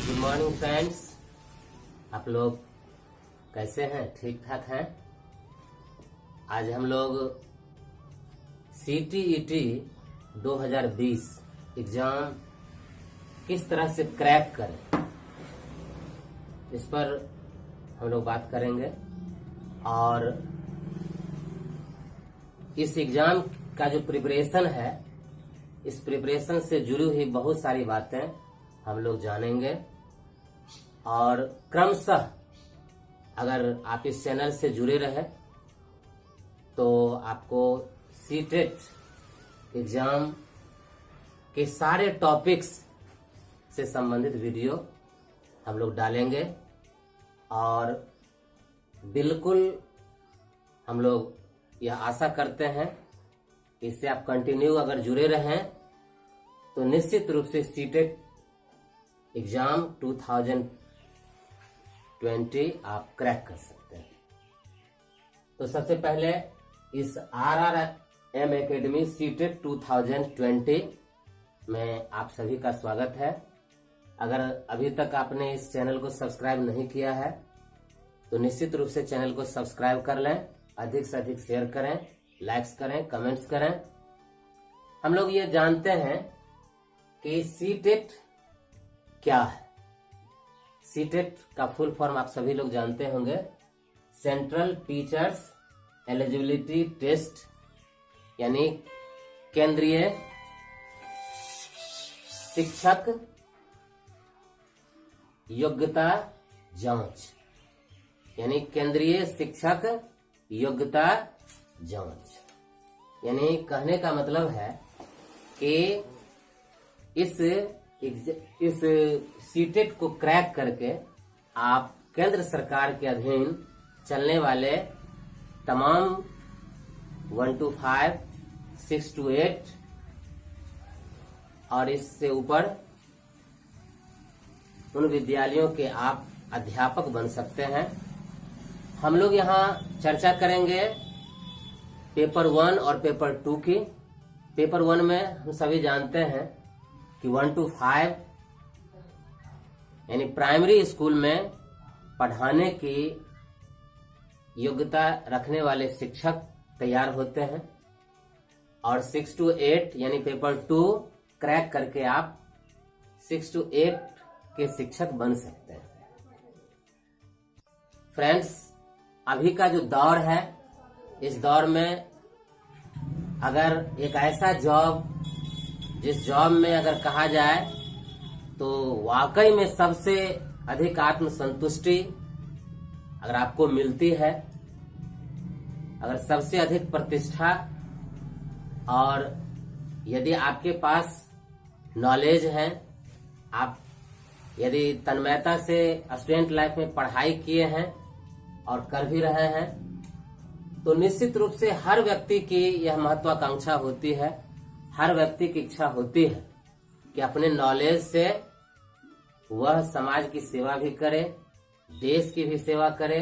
Good morning friends, आप लोग कैसे हैं? ठीक ठाक हैं? आज हम लोग CTET 2020 एग्जाम किस तरह से क्रैक करें, इस पर हम लोग बात करेंगे। और इस एग्जाम का जो प्रिपरेशन है, इस प्रिपरेशन से जुड़ी हुई बहुत सारी बातें हम लोग जानेंगे। और क्रमशः अगर आप इस चैनल से जुड़े रहे तो आपको सीटेट एग्जाम के सारे टॉपिक्स से संबंधित वीडियो हम लोग डालेंगे। और बिल्कुल हम लोग यह आशा करते हैं इससे आप कंटिन्यू अगर जुड़े रहें तो निश्चित रूप से सीटेट एग्जाम 2020 आप क्रैक कर सकते हैं। तो सबसे पहले इस RRM एकेडमी सीटेट 2020 में आप सभी का स्वागत है। अगर अभी तक आपने इस चैनल को सब्सक्राइब नहीं किया है तो निश्चित रूप से चैनल को सब्सक्राइब कर लें, अधिक से अधिक शेयर करें, लाइक्स करें, कमेंट्स करें। हम लोग ये जानते हैं कि सीटेट क्या है। सीटेट का फुल फॉर्म आप सभी लोग जानते होंगे, सेंट्रल टीचर्स एलिजिबिलिटी टेस्ट, यानी केंद्रीय शिक्षक योग्यता जांच, यानी केंद्रीय शिक्षक योग्यता जांच। यानी कहने का मतलब है कि इस सीटेट को क्रैक करके आप केंद्र सरकार के अधीन चलने वाले तमाम 1 to 5, 6 to 8 और इससे ऊपर उन विद्यालयों के आप अध्यापक बन सकते हैं। हम लोग यहाँ चर्चा करेंगे पेपर 1 और पेपर 2 की। पेपर 1 में हम सभी जानते हैं कि 1 to 5 यानी प्राइमरी स्कूल में पढ़ाने की योग्यता रखने वाले शिक्षक तैयार होते हैं। और 6 to 8 यानी पेपर 2 क्रैक करके आप 6 to 8 के शिक्षक बन सकते हैं। फ्रेंड्स, अभी का जो दौर है, इस दौर में अगर एक ऐसा जॉब, जिस जॉब में अगर कहा जाए तो वाकई में सबसे अधिक आत्मसंतुष्टि अगर आपको मिलती है, अगर सबसे अधिक प्रतिष्ठा, और यदि आपके पास नॉलेज है, आप यदि तन्मयता से स्टूडेंट लाइफ में पढ़ाई किए हैं और कर भी रहे हैं, तो निश्चित रूप से हर व्यक्ति की यह महत्वाकांक्षा होती है, हर व्यक्ति की इच्छा होती है कि अपने नॉलेज से वह समाज की सेवा भी करे, देश की भी सेवा करे,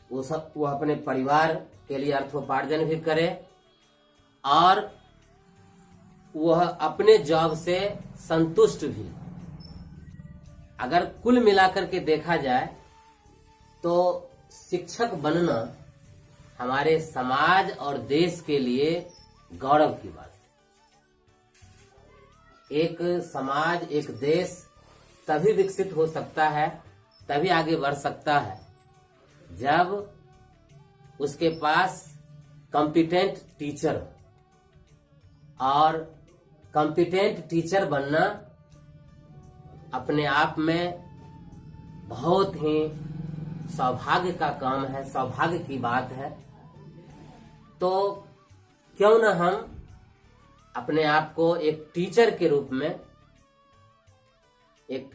वह अपने परिवार के लिए अर्थोपार्जन भी करे और वह अपने जॉब से संतुष्ट भी। अगर कुल मिलाकर के देखा जाए तो शिक्षक बनना हमारे समाज और देश के लिए गौरव की बात है। एक समाज, एक देश तभी विकसित हो सकता है, तभी आगे बढ़ सकता है जब उसके पास कॉम्पिटेंट टीचर हो। और कॉम्पिटेंट टीचर बनना अपने आप में बहुत ही सौभाग्य का काम है, सौभाग्य की बात है। तो क्यों न हम अपने आप को एक टीचर के रूप में, एक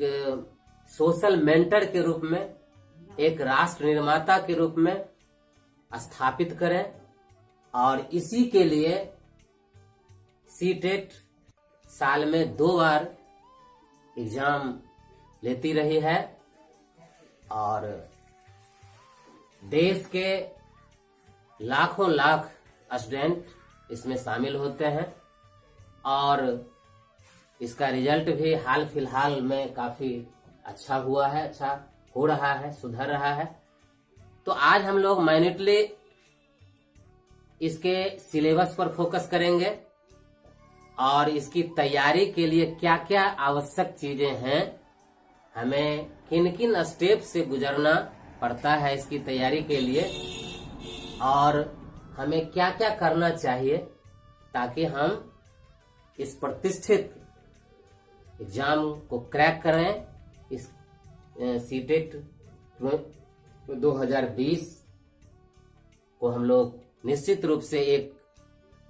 सोशल मेंटर के रूप में, एक राष्ट्र निर्माता के रूप में स्थापित करें। और इसी के लिए सीटेट साल में 2 बार एग्जाम लेती रही है और देश के लाखों लाख स्टूडेंट इसमें शामिल होते हैं। और इसका रिजल्ट भी हाल फिलहाल में काफी अच्छा हुआ है, अच्छा हो रहा है, सुधर रहा है। तो आज हम लोग माइन्यूटली इसके सिलेबस पर फोकस करेंगे और इसकी तैयारी के लिए क्या क्या आवश्यक चीजें हैं, हमें किन किन स्टेप से गुजरना पड़ता है इसकी तैयारी के लिए, और हमें क्या क्या करना चाहिए ताकि हम इस प्रतिष्ठित एग्जाम को क्रैक करें। इस सीटेट 2020 को हम लोग निश्चित रूप से एक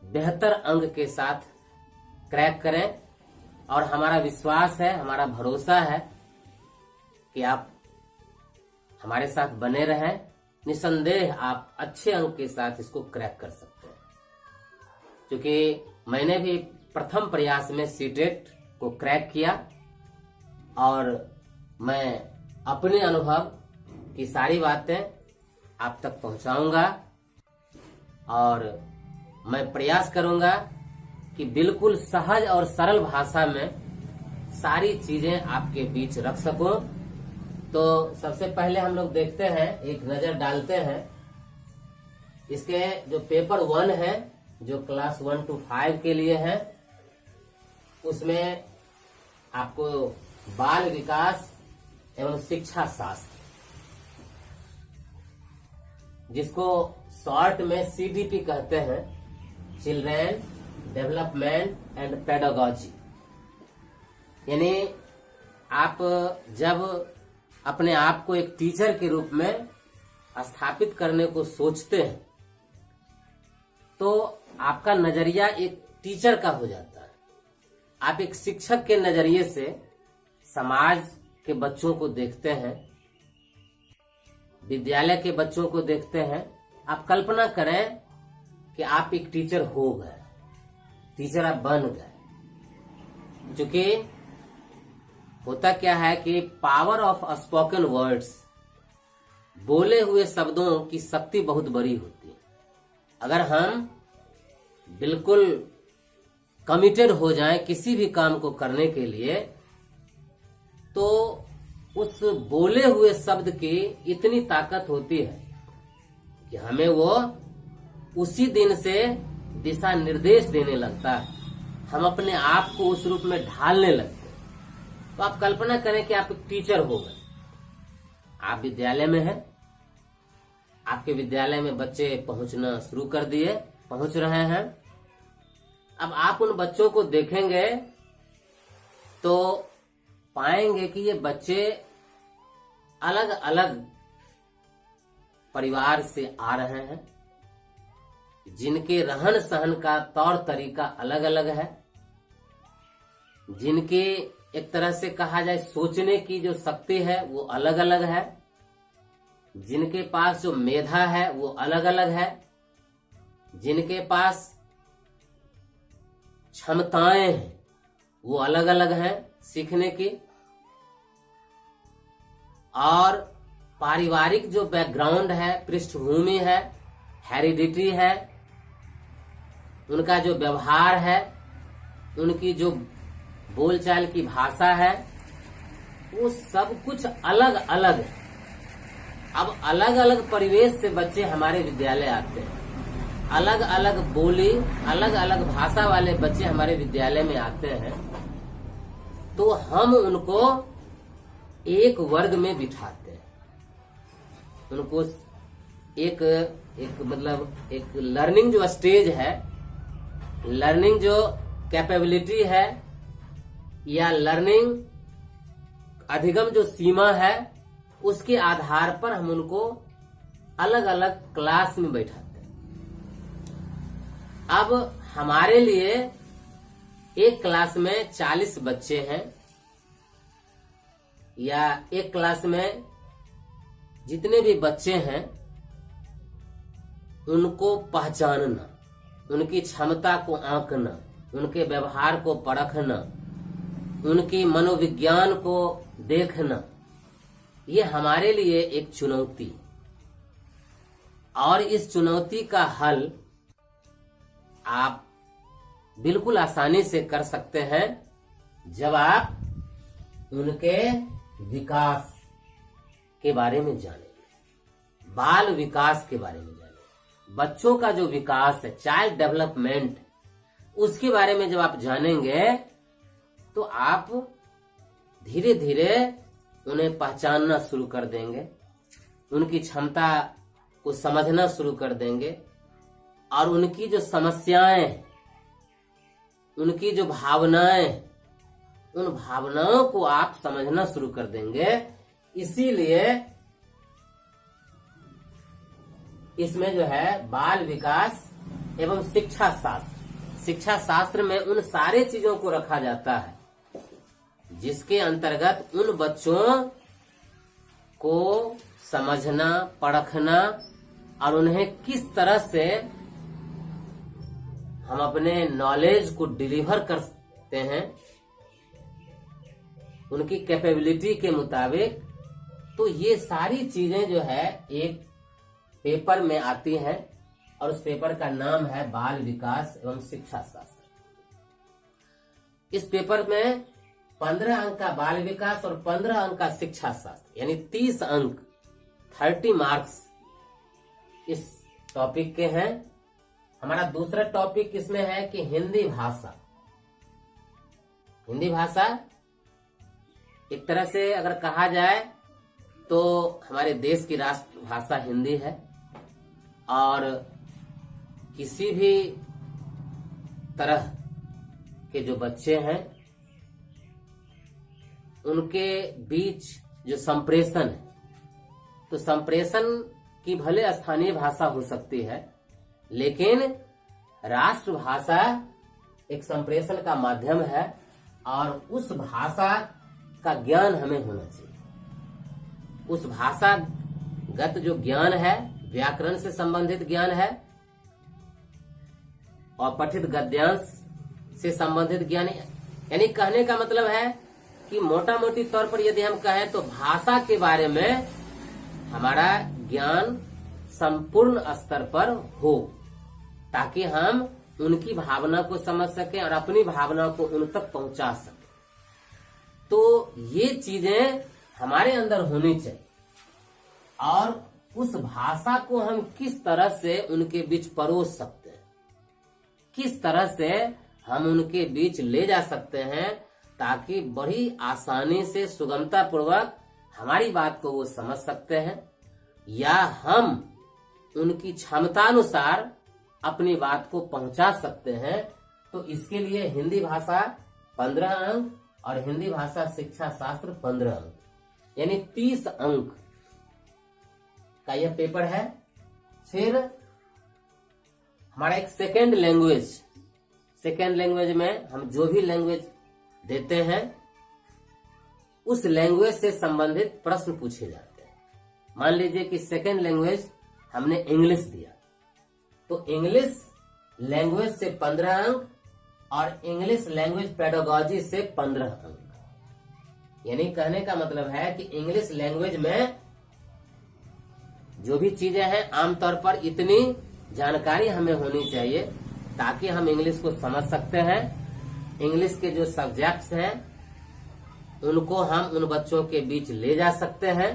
बेहतर अंक के साथ क्रैक करें। और हमारा विश्वास है, हमारा भरोसा है कि आप हमारे साथ बने रहें। निसंदेह आप अच्छे अंक के साथ इसको क्रैक कर सकते हैं, क्योंकि मैंने भी प्रथम प्रयास में सीटेट को क्रैक किया और मैं अपने अनुभव की सारी बातें आप तक पहुंचाऊंगा और मैं प्रयास करूंगा कि बिल्कुल सहज और सरल भाषा में सारी चीजें आपके बीच रख सकूं। तो सबसे पहले हम लोग देखते हैं, एक नजर डालते हैं इसके जो पेपर 1 है, जो क्लास 1 to 5 के लिए है। उसमें आपको बाल विकास एवं शिक्षा शास्त्र, जिसको शॉर्ट में CDP कहते हैं, चिल्ड्रेन डेवलपमेंट एंड पेडागॉजी। यानी आप जब अपने आप को एक टीचर के रूप में स्थापित करने को सोचते हैं तो आपका नजरिया एक टीचर का हो जाता है। आप एक शिक्षक के नजरिए से समाज के बच्चों को देखते हैं, विद्यालय के बच्चों को देखते हैं। आप कल्पना करें कि आप एक टीचर हो गए, टीचर आप बन गए। क्योंकि होता क्या है कि पावर ऑफ स्पोकन वर्ड्स, बोले हुए शब्दों की शक्ति बहुत बड़ी होती है। अगर हम बिल्कुल कमिटेड हो जाएं किसी भी काम को करने के लिए, तो उस बोले हुए शब्द की इतनी ताकत होती है कि हमें वो उसी दिन से दिशा निर्देश देने लगता है, हम अपने आप को उस रूप में ढालने लगते हैं। तो आप कल्पना करें कि आप एक टीचर हो गए, आप विद्यालय में हैं, आपके विद्यालय में बच्चे पहुंचना शुरू कर दिए, पहुंच रहे हैं। अब आप उन बच्चों को देखेंगे तो पाएंगे कि ये बच्चे अलग अलग परिवार से आ रहे हैं, जिनके रहन सहन का तौर तरीका अलग अलग है, जिनके एक तरह से कहा जाए सोचने की जो शक्ति है वो अलग अलग है, जिनके पास जो मेधा है वो अलग अलग है, जिनके पास क्षमताएं हैं वो अलग अलग हैं सीखने की। और पारिवारिक जो बैकग्राउंड है, पृष्ठभूमि है, हेरिडिटी है, उनका जो व्यवहार है, उनकी जो बोलचाल की भाषा है, वो सब कुछ अलग अलग है। अब अलग अलग परिवेश से बच्चे हमारे विद्यालय आते हैं, अलग अलग बोली, अलग अलग भाषा वाले बच्चे हमारे विद्यालय में आते हैं। तो हम उनको एक वर्ग में बिठाते हैं, उनको एक मतलब एक लर्निंग जो स्टेज है, लर्निंग जो कैपेबिलिटी है, या लर्निंग अधिगम जो सीमा है, उसके आधार पर हम उनको अलग अलग क्लास में बैठाते हैं। अब हमारे लिए एक क्लास में 40 बच्चे हैं, या एक क्लास में जितने भी बच्चे हैं उनको पहचानना, उनकी क्षमता को आंकना, उनके व्यवहार को परखना, उनकी मनोविज्ञान को देखना, ये हमारे लिए एक चुनौती। और इस चुनौती का हल आप बिल्कुल आसानी से कर सकते हैं जब आप उनके विकास के बारे में जानेंगे, बाल विकास के बारे में जानेंगे। बच्चों का जो विकास है, चाइल्ड डेवलपमेंट, उसके बारे में जब आप जानेंगे तो आप धीरे धीरे उन्हें पहचानना शुरू कर देंगे, उनकी क्षमता को समझना शुरू कर देंगे और उनकी जो समस्याएं, उनकी जो भावनाएं, उन भावनाओं को आप समझना शुरू कर देंगे। इसीलिए इसमें जो है बाल विकास एवं शिक्षा शास्त्र, शिक्षा शास्त्र में उन सारे चीजों को रखा जाता है जिसके अंतर्गत उन बच्चों को समझना, परखना और उन्हें किस तरह से हम अपने नॉलेज को डिलीवर करते हैं उनकी कैपेबिलिटी के मुताबिक। तो ये सारी चीजें जो है एक पेपर में आती हैं और उस पेपर का नाम है बाल विकास एवं शिक्षा शास्त्र। इस पेपर में 15 अंक का बाल विकास और 15 अंक का शिक्षा शास्त्र, यानी 30 अंक, 30 मार्क्स इस टॉपिक के हैं। हमारा दूसरा टॉपिक इसमें है कि हिंदी भाषा। हिंदी भाषा एक तरह से अगर कहा जाए तो हमारे देश की राष्ट्र भाषा हिंदी है और किसी भी तरह के जो बच्चे हैं उनके बीच जो संप्रेषण है, तो संप्रेषण की भले स्थानीय भाषा हो सकती है, लेकिन राष्ट्रभाषा एक संप्रेषण का माध्यम है और उस भाषा का ज्ञान हमें होना चाहिए। उस भाषागत जो ज्ञान है, व्याकरण से संबंधित ज्ञान है और पठित गद्यांश से संबंधित ज्ञान है। यानी कहने का मतलब है कि मोटा मोटी तौर पर यदि हम कहें तो भाषा के बारे में हमारा ज्ञान संपूर्ण स्तर पर हो, ताकि हम उनकी भावना को समझ सकें और अपनी भावना को उन तक पहुंचा सकें। तो ये चीजें हमारे अंदर होनी चाहिए और उस भाषा को हम किस तरह से उनके बीच परोस सकते हैं, किस तरह से हम उनके बीच ले जा सकते हैं ताकि बड़ी आसानी से सुगमता पूर्वक हमारी बात को वो समझ सकते हैं या हम उनकी क्षमतानुसार अपनी बात को पहुंचा सकते हैं। तो इसके लिए हिंदी भाषा 15 अंक और हिंदी भाषा शिक्षा शास्त्र 15 अंक, यानी 30 अंक का यह पेपर है। फिर हमारा एक सेकेंड लैंग्वेज में हम जो भी लैंग्वेज देते हैं उस लैंग्वेज से संबंधित प्रश्न पूछे जाते हैं। मान लीजिए कि सेकेंड लैंग्वेज हमने इंग्लिश दिया, तो इंग्लिश लैंग्वेज से 15 अंक और इंग्लिश लैंग्वेज पेडागोजी से 15 अंक। यानी कहने का मतलब है कि इंग्लिश लैंग्वेज में जो भी चीजें हैं आमतौर पर इतनी जानकारी हमें होनी चाहिए ताकि हम इंग्लिश को समझ सकते हैं। इंग्लिश के जो सब्जेक्ट्स हैं उनको हम उन बच्चों के बीच ले जा सकते हैं,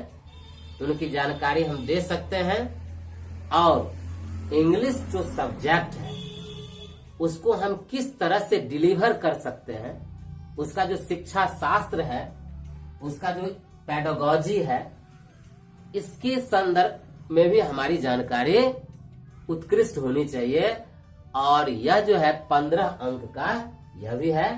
उनकी जानकारी हम दे सकते हैं और इंग्लिश जो सब्जेक्ट है उसको हम किस तरह से डिलीवर कर सकते हैं, उसका जो शिक्षा शास्त्र है, उसका जो पेडागोजी है, इसके संदर्भ में भी हमारी जानकारी उत्कृष्ट होनी चाहिए। और यह जो है 15 अंक का यह भी है।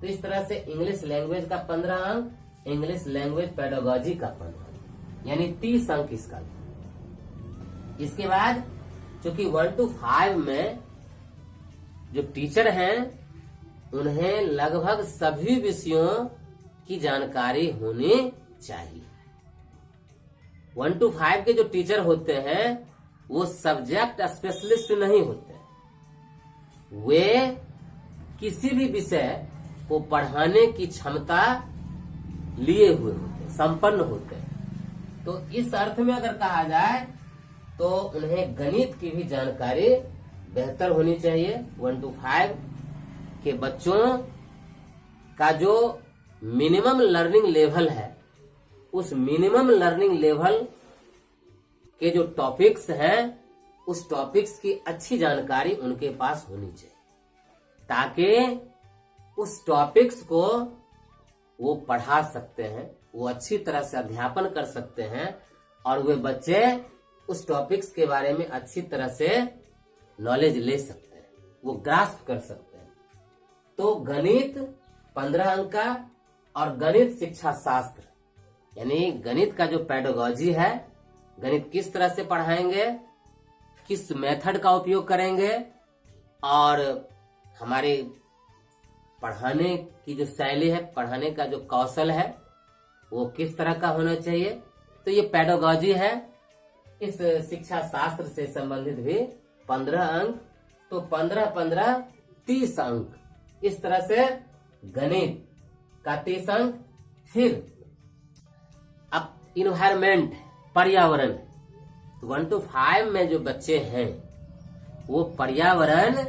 तो इस तरह से इंग्लिश लैंग्वेज का 15 अंक, इंग्लिश लैंग्वेज पेडागोजी का 15 अंक, यानी 30 अंक इसका। इसके बाद चूंकि 1 to 5 में जो टीचर हैं उन्हें लगभग सभी विषयों की जानकारी होनी चाहिए। 1 to 5 के जो टीचर होते हैं वो सब्जेक्ट स्पेशलिस्ट नहीं होते, वे किसी भी विषय को पढ़ाने की क्षमता लिए हुए होते, संपन्न होते हैं। तो इस अर्थ में अगर कहा जाए तो उन्हें गणित की भी जानकारी बेहतर होनी चाहिए। 1 to 5 के बच्चों का जो मिनिमम लर्निंग लेवल है उस मिनिमम लर्निंग लेवल के जो टॉपिक्स हैं उस टॉपिक्स की अच्छी जानकारी उनके पास होनी चाहिए, ताकि उस टॉपिक्स को वो पढ़ा सकते हैं, वो अच्छी तरह से अध्यापन कर सकते हैं और वे बच्चे उस टॉपिक्स के बारे में अच्छी तरह से नॉलेज ले सकते हैं, वो ग्रास्प कर सकते हैं। तो गणित 15 अंक का और गणित शिक्षा शास्त्र यानी गणित का जो पेडागोजी है, गणित किस तरह से पढ़ाएंगे, किस मेथड का उपयोग करेंगे और हमारे पढ़ाने की जो शैली है, पढ़ाने का जो कौशल है वो किस तरह का होना चाहिए। तो ये पेडागोजी है। इस शिक्षा शास्त्र से संबंधित भी 15 अंक, तो 15-15 30 अंक। इस तरह से गणित का 30 अंक। फिर अब इन्वायरमेंट, पर्यावरण, 1 to 5 में जो बच्चे हैं वो पर्यावरण,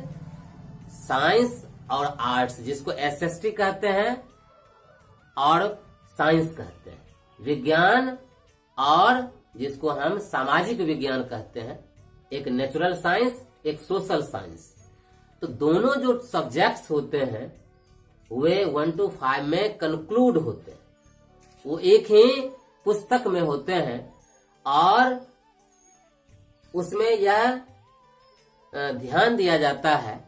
साइंस और आर्ट्स, जिसको एसएसटी कहते हैं और साइंस कहते हैं, विज्ञान और जिसको हम सामाजिक विज्ञान कहते हैं, एक नेचुरल साइंस, एक सोशल साइंस। तो दोनों जो सब्जेक्ट्स होते हैं वे 1 to 5 में कंक्लूड होते हैं, वो एक ही पुस्तक में होते हैं और उसमें यह ध्यान दिया जाता है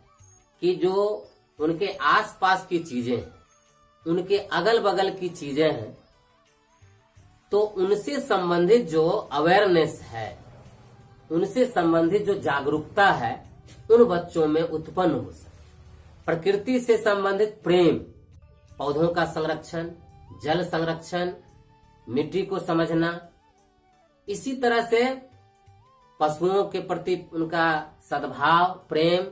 कि जो उनके आसपास की चीजें हैं, उनके अगल बगल की चीजें हैं, तो उनसे संबंधित जो अवेयरनेस है, उनसे संबंधित जो जागरूकता है उन बच्चों में उत्पन्न हो सके। प्रकृति से संबंधित प्रेम, पौधों का संरक्षण, जल संरक्षण, मिट्टी को समझना, इसी तरह से पशुओं के प्रति उनका सद्भाव, प्रेम,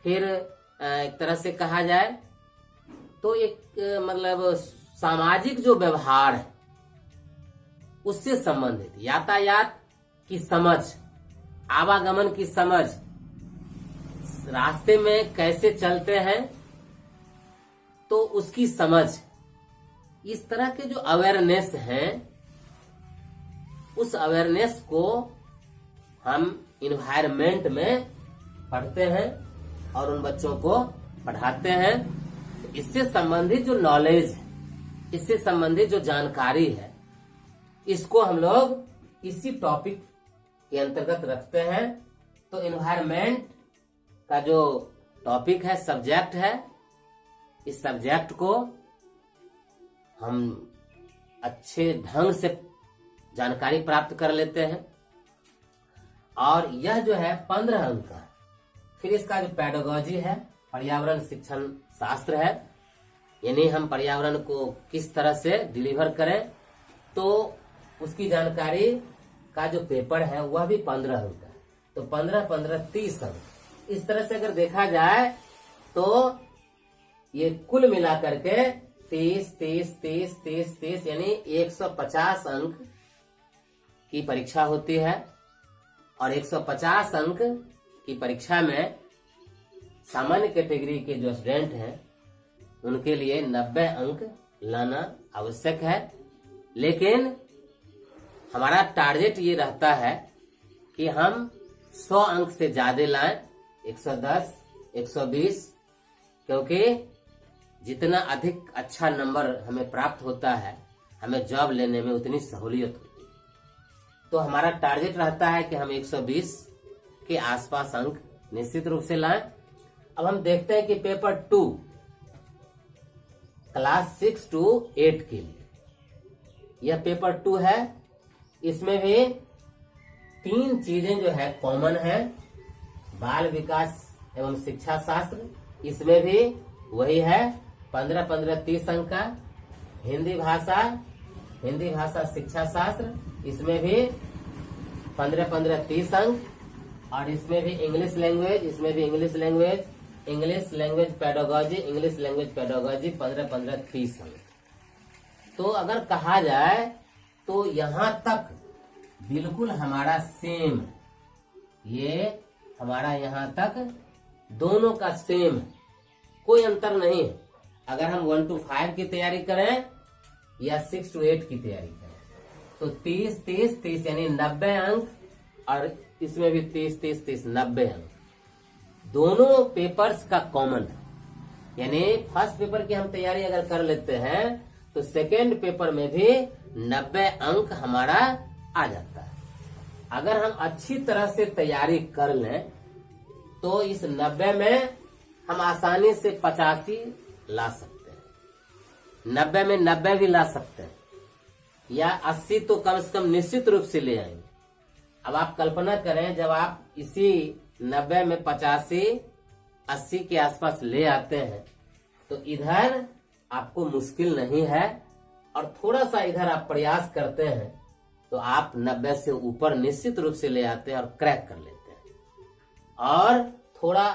फिर एक तरह से कहा जाए तो एक मतलब सामाजिक जो व्यवहार है उससे संबंधित, यातायात की समझ, आवागमन की समझ, रास्ते में कैसे चलते हैं तो उसकी समझ, इस तरह के जो अवेयरनेस हैं उस अवेयरनेस को हम इन्वायरमेंट में पढ़ते हैं और उन बच्चों को पढ़ाते हैं। तो इससे संबंधित जो नॉलेज है, इससे संबंधित जो जानकारी है, इसको हम लोग इसी टॉपिक के अंतर्गत रखते हैं। तो इन्वायरमेंट का जो टॉपिक है, सब्जेक्ट है, इस सब्जेक्ट को हम अच्छे ढंग से जानकारी प्राप्त कर लेते हैं और यह जो है 15 अंक का। फिर इसका जो पेडागोजी है, पर्यावरण शिक्षण शास्त्र है, यानी हम पर्यावरण को किस तरह से डिलीवर करें, तो उसकी जानकारी का जो पेपर है वह भी 15 अंक का। तो 15-15 30 अंक। इस तरह से अगर देखा जाए तो ये कुल मिलाकर के 30 यानी 150 अंक की परीक्षा होती है और 150 अंक की परीक्षा में सामान्य कैटेगरी के जो स्टूडेंट हैं उनके लिए 90 अंक लाना आवश्यक है। लेकिन हमारा टारगेट ये रहता है कि हम 100 अंक से ज्यादा लाएं, 110, 120, क्योंकि जितना अधिक अच्छा नंबर हमें प्राप्त होता है हमें जॉब लेने में उतनी सहूलियत होती है। तो हमारा टारगेट रहता है कि हम 120 के आसपास अंक निश्चित रूप से लाएं। अब हम देखते हैं कि पेपर 2 क्लास 6 to 8 के लिए यह पेपर 2 है। इसमें भी 3 चीजें जो है कॉमन है, बाल विकास एवं शिक्षा शास्त्र, इसमें भी वही है 15-15 30 अंक का। हिंदी भाषा शिक्षा शास्त्र, इसमें भी 15-15 30 अंक। और इसमें भी English language, English language pedagogy 15-15 30 अंक। तो अगर कहा जाए तो यहाँ तक बिल्कुल हमारा सेम, ये हमारा यहाँ तक दोनों का सेम, कोई अंतर नहीं है। अगर हम 1 to 5 की तैयारी करें या 6 to 8 की तैयारी करें तो 30, 30, 30 यानी 90 अंक, और इसमें भी 30, 30, 30 90 अंक दोनों पेपर्स का कॉमन है। यानी फर्स्ट पेपर की हम तैयारी अगर कर लेते हैं तो सेकेंड पेपर में भी 90 अंक हमारा आ जाता है। अगर हम अच्छी तरह से तैयारी कर लें तो इस 90 में हम आसानी से 85 ला सकते हैं, 90 में 90 भी ला सकते हैं, या 80 तो कम से कम निश्चित रूप से ले आएंगे। अब आप कल्पना करें जब आप इसी 90 में 85, 80 के आसपास ले आते हैं तो इधर आपको मुश्किल नहीं है, और थोड़ा सा इधर आप प्रयास करते हैं तो आप 90 से ऊपर निश्चित रूप से ले आते हैं और क्रैक कर लेते हैं। और थोड़ा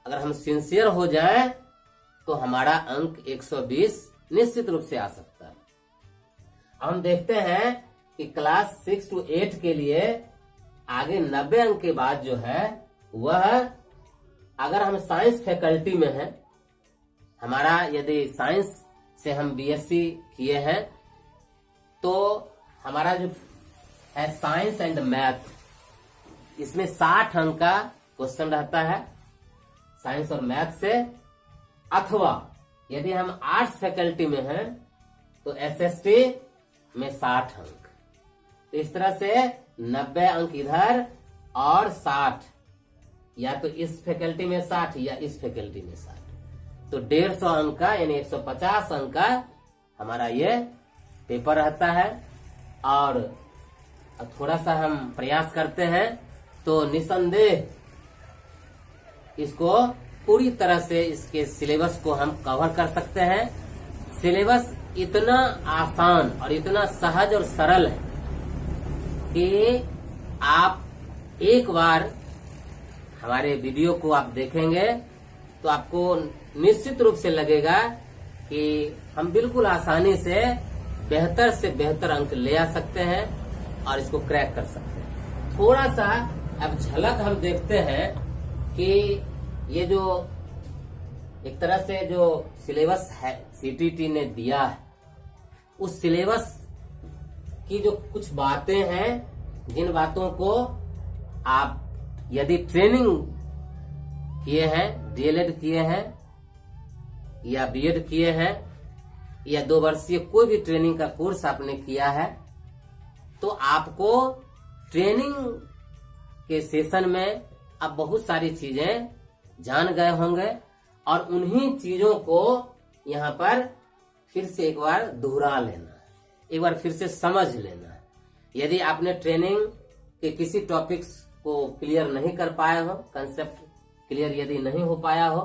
अगर हम सिंसियर हो जाएं तो हमारा अंक 120 निश्चित रूप से आ सकता है। हम देखते हैं कि क्लास 6 to 8 के लिए आगे 90 अंक के बाद जो है वह, अगर हम साइंस फैकल्टी में हैं, हमारा यदि साइंस से हम बीएससी किए हैं तो हमारा जो है साइंस एंड मैथ, इसमें 60 अंक का क्वेश्चन रहता है साइंस और मैथ से। अथवा यदि हम आर्ट्स फैकल्टी में हैं तो एसएसटी में 60 अंक। तो इस तरह से 90 अंक इधर और 60, या तो इस फैकल्टी में 60 या इस फैकल्टी में 60, तो 150 अंक का यानी 150 अंक का हमारा ये पेपर रहता है। और थोड़ा सा हम प्रयास करते हैं तो निसंदेह इसको पूरी तरह से इसके सिलेबस को हम कवर कर सकते हैं। सिलेबस इतना आसान और इतना सहज और सरल है कि आप एक बार हमारे वीडियो को आप देखेंगे तो आपको निश्चित रूप से लगेगा कि हम बिल्कुल आसानी से बेहतर अंक ले आ सकते हैं और इसको क्रैक कर सकते हैं। थोड़ा सा अब झलक हम देखते हैं कि ये जो एक तरह से जो सिलेबस है सीटीटी ने दिया है, उस सिलेबस की जो कुछ बातें हैं, जिन बातों को आप यदि ट्रेनिंग किए हैं, डीएलएड किए हैं या बीएड किए हैं या 2 वर्षीय कोई भी ट्रेनिंग का कोर्स आपने किया है, तो आपको ट्रेनिंग के सेशन में आप बहुत सारी चीजें जान गए होंगे और उन्हीं चीजों को यहाँ पर फिर से एक बार दोहरा लेना है, एक बार फिर से समझ लेना है। यदि आपने ट्रेनिंग के किसी टॉपिक्स को क्लियर नहीं कर पाए हो, कंसेप्ट क्लियर यदि नहीं हो पाया हो,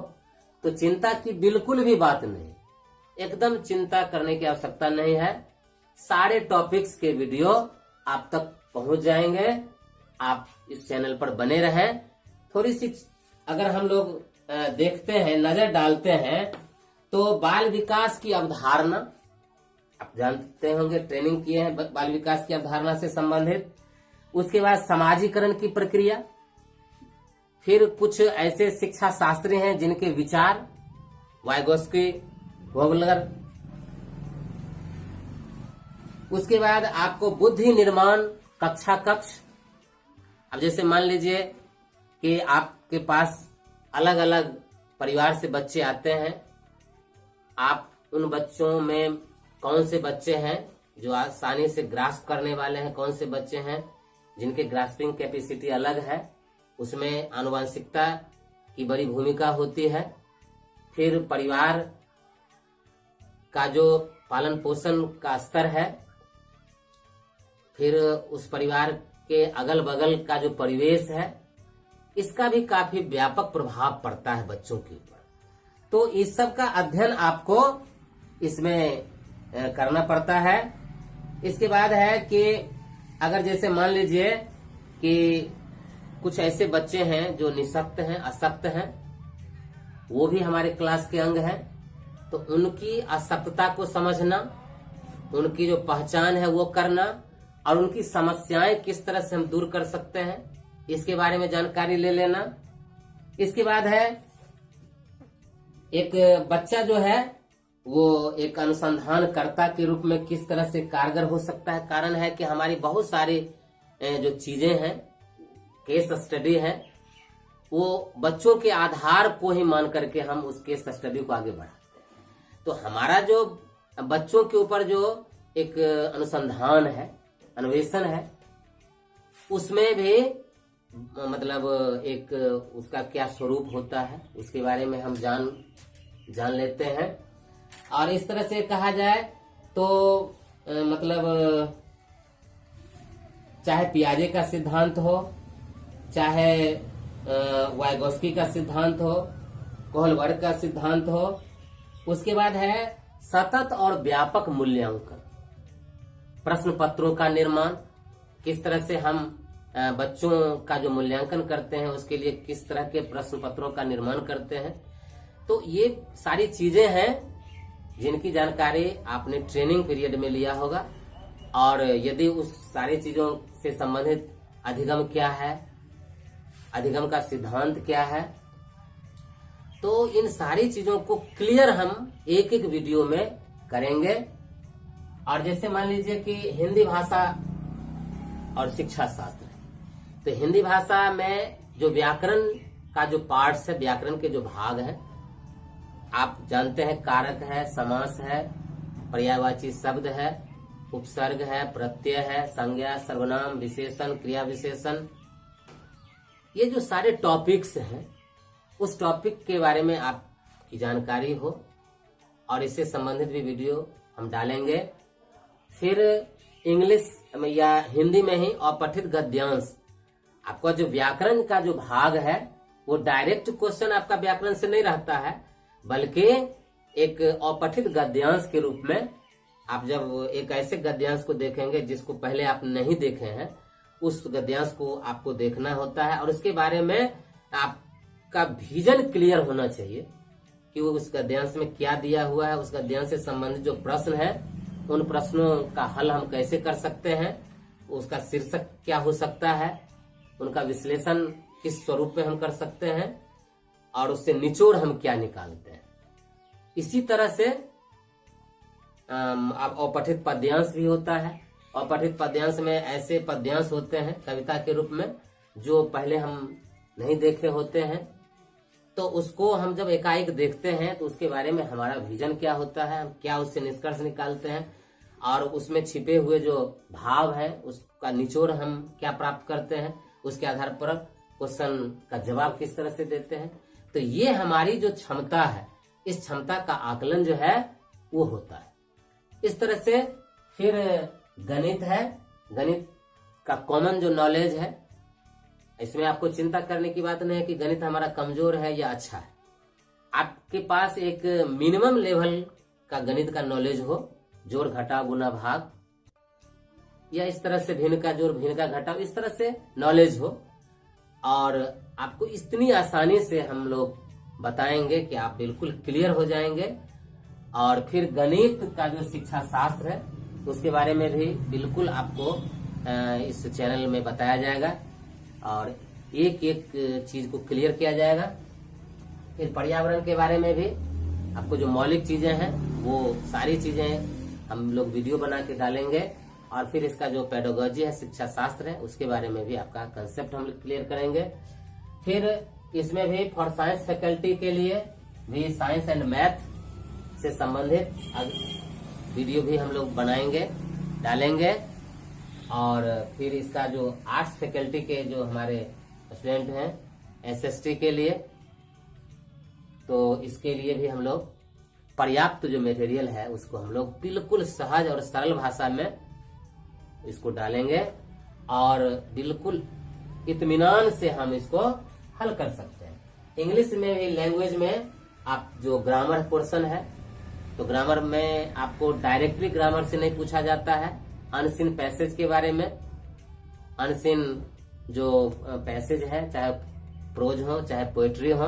तो चिंता की बिल्कुल भी बात नहीं, एकदम चिंता करने की आवश्यकता नहीं है। सारे टॉपिक्स के वीडियो आप तक पहुंच जाएंगे। आप इस चैनल पर बने रहें। थोड़ी सी अगर हम लोग देखते हैं, नजर डालते हैं, तो बाल विकास की अवधारणा आप जानते होंगे, ट्रेनिंग किए हैं बाल विकास की अवधारणा से संबंधित। उसके बाद समाजीकरण की प्रक्रिया, फिर कुछ ऐसे शिक्षा शास्त्री हैं जिनके विचार, वाइगोस्की, वोगलर। उसके बाद आपको बुद्धि निर्माण कक्षा कक्ष। अब जैसे मान लीजिए कि आपके पास अलग अलग परिवार से बच्चे आते हैं, आप उन बच्चों में कौन से बच्चे हैं जो आसानी से ग्रास्प करने वाले हैं, कौन से बच्चे हैं जिनके ग्रास्पिंग कैपेसिटी अलग है, उसमें आनुवंशिकता की बड़ी भूमिका होती है। फिर परिवार का जो पालन पोषण का स्तर है, फिर उस परिवार के अगल बगल का जो परिवेश है, इसका भी काफी व्यापक प्रभाव पड़ता है बच्चों के ऊपर। तो इस सब का अध्ययन आपको इसमें करना पड़ता है। इसके बाद है कि अगर जैसे मान लीजिए कि कुछ ऐसे बच्चे हैं जो निःशक्त हैं, अशक्त हैं, वो भी हमारे क्लास के अंग हैं, तो उनकी अशक्तता को समझना, उनकी जो पहचान है वो करना, और उनकी समस्याएं किस तरह से हम दूर कर सकते हैं, इसके बारे में जानकारी ले लेना। इसके बाद है एक बच्चा जो है वो एक अनुसंधानकर्ता के रूप में किस तरह से कारगर हो सकता है। कारण है कि हमारी बहुत सारी जो चीजें हैं, केस स्टडी है, वो बच्चों के आधार को ही मान करके हम उस केस स्टडी को आगे बढ़ाते हैं। तो हमारा जो बच्चों के ऊपर जो एक अनुसंधान है, अन्वेषण है, उसमें भी मतलब एक उसका क्या स्वरूप होता है उसके बारे में हम जान लेते हैं। और इस तरह से कहा जाए तो मतलब चाहे पियाजे का सिद्धांत हो, चाहे वाइगोस्की का सिद्धांत हो, कोहलबर्ग का सिद्धांत हो, उसके बाद है सतत और व्यापक मूल्यांकन, प्रश्न पत्रों का निर्माण, किस तरह से हम बच्चों का जो मूल्यांकन करते हैं उसके लिए किस तरह के प्रश्न पत्रों का निर्माण करते हैं। तो ये सारी चीजें हैं जिनकी जानकारी आपने ट्रेनिंग पीरियड में लिया होगा। और यदि उस सारी चीजों से संबंधित अधिगम क्या है, अधिगम का सिद्धांत क्या है, तो इन सारी चीजों को क्लियर हम एक एक वीडियो में करेंगे। और जैसे मान लीजिए कि हिंदी भाषा और शिक्षा शास्त्र, तो हिंदी भाषा में जो व्याकरण का जो पार्ट्स है, व्याकरण के जो भाग हैं, आप जानते हैं कारक है, समास है, पर्यायवाची शब्द है, उपसर्ग है, प्रत्यय है, संज्ञा, सर्वनाम, विशेषण, क्रिया विशेषण, ये जो सारे टॉपिक्स हैं उस टॉपिक के बारे में आपकी जानकारी हो। और इससे संबंधित भी वीडियो हम डालेंगे। फिर इंग्लिश में या हिंदी में ही अपठित गद्यांश, आपका जो व्याकरण का जो भाग है वो डायरेक्ट क्वेश्चन आपका व्याकरण से नहीं रहता है, बल्कि एक अपठित गद्यांश के रूप में आप जब एक ऐसे गद्यांश को देखेंगे जिसको पहले आप नहीं देखे हैं, उस गद्यांश को आपको देखना होता है। और उसके बारे में आपका विजन क्लियर होना चाहिए कि वो उस गद्यांश में क्या दिया हुआ है, उस गद्यांश से संबंधित जो प्रश्न है उन प्रश्नों का हल हम कैसे कर सकते हैं, उसका शीर्षक क्या हो सकता है, उनका विश्लेषण किस स्वरूप में हम कर सकते हैं, और उससे निचोड़ हम क्या निकालते हैं। इसी तरह से अब अपठित पद्यांश भी होता है। अपठित पद्यांश में ऐसे पद्यांश होते हैं कविता के रूप में जो पहले हम नहीं देखे होते हैं, तो उसको हम जब एकाएक देखते हैं तो उसके बारे में हमारा विजन क्या होता है, हम क्या उससे निष्कर्ष निकालते हैं, और उसमें छिपे हुए जो भाव है उसका निचोड़ हम क्या प्राप्त करते हैं, उसके आधार पर क्वेश्चन का जवाब किस तरह से देते हैं। तो ये हमारी जो क्षमता है, इस क्षमता का आकलन जो है वो होता है। इस तरह से फिर गणित है, गणित का कॉमन जो नॉलेज है, इसमें आपको चिंता करने की बात नहीं है कि गणित हमारा कमजोर है या अच्छा है। आपके पास एक मिनिमम लेवल का गणित का नॉलेज हो, जोड़ घटाव गुना भाग, या इस तरह से भिन्न का जोड़ भिन्न का घटाव, इस तरह से नॉलेज हो, और आपको इतनी आसानी से हम लोग बताएंगे कि आप बिल्कुल क्लियर हो जाएंगे। और फिर गणित का जो शिक्षा शास्त्र है उसके बारे में भी बिल्कुल आपको इस चैनल में बताया जाएगा और एक एक चीज को क्लियर किया जाएगा। फिर पर्यावरण के बारे में भी आपको जो मौलिक चीजें हैं वो सारी चीजें हम लोग वीडियो बना के डालेंगे। और फिर इसका जो पेडागोजी है, शिक्षा शास्त्र है, उसके बारे में भी आपका कंसेप्ट हम क्लियर करेंगे। फिर इसमें भी फॉर साइंस फैकल्टी के लिए भी साइंस एंड मैथ से संबंधित वीडियो भी हम लोग बनाएंगे, डालेंगे। और फिर इसका जो आर्ट्स फैकल्टी के जो हमारे स्टूडेंट हैं एसएसटी के लिए, तो इसके लिए भी हम लोग पर्याप्त जो मटेरियल है उसको हम लोग बिल्कुल सहज और सरल भाषा में इसको डालेंगे और बिल्कुल इत्मीनान से हम इसको हल कर सकते हैं। इंग्लिश में भी लैंग्वेज में आप जो ग्रामर पोर्शन है, तो ग्रामर में आपको डायरेक्टली ग्रामर से नहीं पूछा जाता है, अनसीन पैसेज के बारे में। अनसीन जो पैसेज है, चाहे प्रोज हो चाहे पोएट्री हो,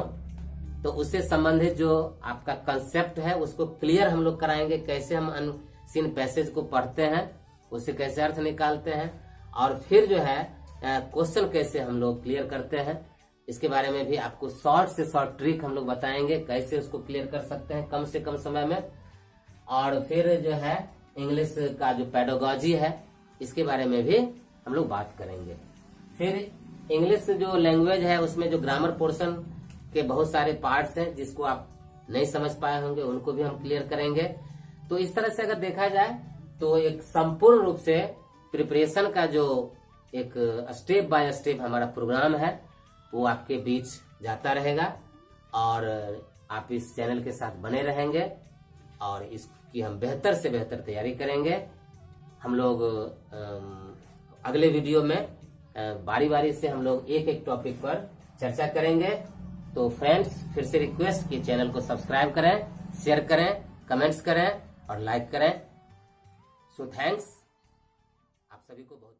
तो उससे संबंधित जो आपका कंसेप्ट है उसको क्लियर हम लोग कराएंगे। कैसे हम अनसीन पैसेज को पढ़ते हैं, उससे कैसे अर्थ निकालते हैं, और फिर जो है क्वेश्चन कैसे हम लोग क्लियर करते हैं, इसके बारे में भी आपको शॉर्ट से शॉर्ट ट्रिक हम लोग बताएंगे कैसे उसको क्लियर कर सकते हैं कम से कम समय में। और फिर जो है इंग्लिश का जो पेडागॉजी है इसके बारे में भी हम लोग बात करेंगे। फिर इंग्लिश जो लैंग्वेज है उसमें जो ग्रामर पोर्शन के बहुत सारे पार्ट्स हैं जिसको आप नहीं समझ पाए होंगे उनको भी हम क्लियर करेंगे। तो इस तरह से अगर देखा जाए तो एक संपूर्ण रूप से प्रिपरेशन का जो एक स्टेप बाय स्टेप हमारा प्रोग्राम है वो आपके बीच जाता रहेगा और आप इस चैनल के साथ बने रहेंगे और इसकी हम बेहतर से बेहतर तैयारी करेंगे। हम लोग अगले वीडियो में बारी बारी से हम लोग एक एक टॉपिक पर चर्चा करेंगे। तो फ्रेंड्स फिर से रिक्वेस्ट कि चैनल को सब्सक्राइब करें, शेयर करें, कमेंट्स करें और लाइक करें। सो थैंक्स आप सभी को बहुत